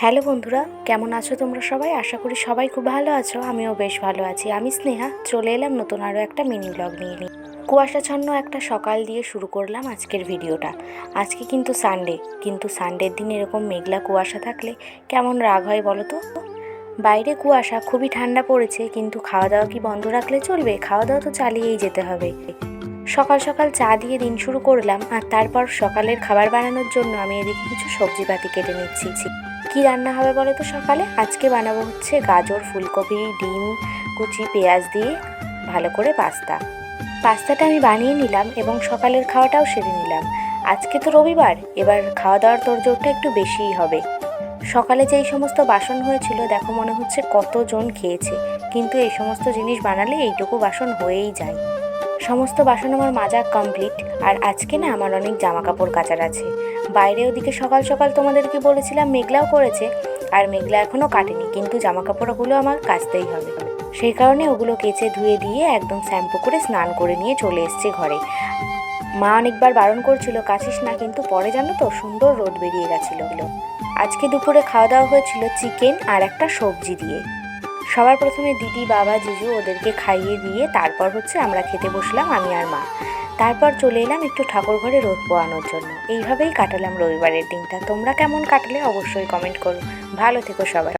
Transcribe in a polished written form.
Hello বন্ধুরা, কেমন আছো তোমরা সবাই? আশা করি সবাই খুব ভালো আছো। আমিও বেশ ভালো আছি। আমি স্নেহা, চলে এলাম নতুন আরও একটা মিনি ব্লগ নিয়ে। কুয়াশাচ্ছন্ন একটা সকাল দিয়ে শুরু করলাম আজকের ভিডিওটা। আজকে কিন্তু সানডে, কিন্তু সানডের দিন এরকম মেঘলা কুয়াশা থাকলে কেমন রাগ হয় বলো তো। বাইরে কুয়াশা, খুবই ঠান্ডা পড়েছে, কিন্তু খাওয়া দাওয়া কি বন্ধ রাখলে চলবে? খাওয়া দাওয়া তো চালিয়েই যেতে হবে। সকাল সকাল চা দিয়ে দিন শুরু করলাম, আর তারপর সকালের খাবার বানানোর জন্য আমি এদিকে কিছু সবজিপাতি কেটে নিচ্ছি। কি রান্না হবে বলো তো সকালে? আজকে বানাবো হচ্ছে গাজর, ফুলকপি, ডিম কুচি, পেঁয়াজ দিয়ে ভালো করে পাস্তাটা আমি বানিয়ে নিলাম এবং সকালের খাওয়াটাও সেরে নিলাম। আজকে তো রবিবার, এবার খাওয়া দাওয়ার তোড়জোড়টা একটু বেশিই হবে। সকালে যেই সমস্ত বাসন হয়েছিল দেখো, মনে হচ্ছে কতজন খেয়েছে, কিন্তু এই সমস্ত জিনিস বানালে এইটুকু বাসন হয়েই যায়। সমস্ত বাসন আমার মাজা কমপ্লিট। আর আজকে না আমার অনেক জামা কাপড় কাচার আছে। বাইরে ওদিকে সকাল সকাল তোমাদেরকে বলেছিলাম মেঘলাও করেছে, আর মেঘলা এখনও কাটেনি, কিন্তু জামা কাপড়গুলো আমার কাচতেই হবে। সেই কারণে ওগুলো কেচে ধুয়ে দিয়ে একদম শ্যাম্পু করে স্নান করে নিয়ে চলে এসেছি ঘরে। মা অনেকবার বারণ করছিল কাচিস না, কিন্তু পরে জানো তো সুন্দর রোদ বেরিয়ে গেছিল। আজকে দুপুরে খাওয়া দাওয়া হয়েছিল চিকেন আর একটা সবজি দিয়ে। সবার প্রথমে দিদি, বাবা, জিজু ওদেরকে খাইয়ে দিয়ে তারপর হচ্ছে আমরা খেতে বসলাম, আমি আর মা। তারপর চলে এলাম একটু ঠাকুর ঘরে রোদ পোয়ানোর জন্য। এইভাবেই কাটালাম রবিবারের দিনটা। তোমরা কেমন কাটালে অবশ্যই কমেন্ট করো। ভালো থেকো সবাই।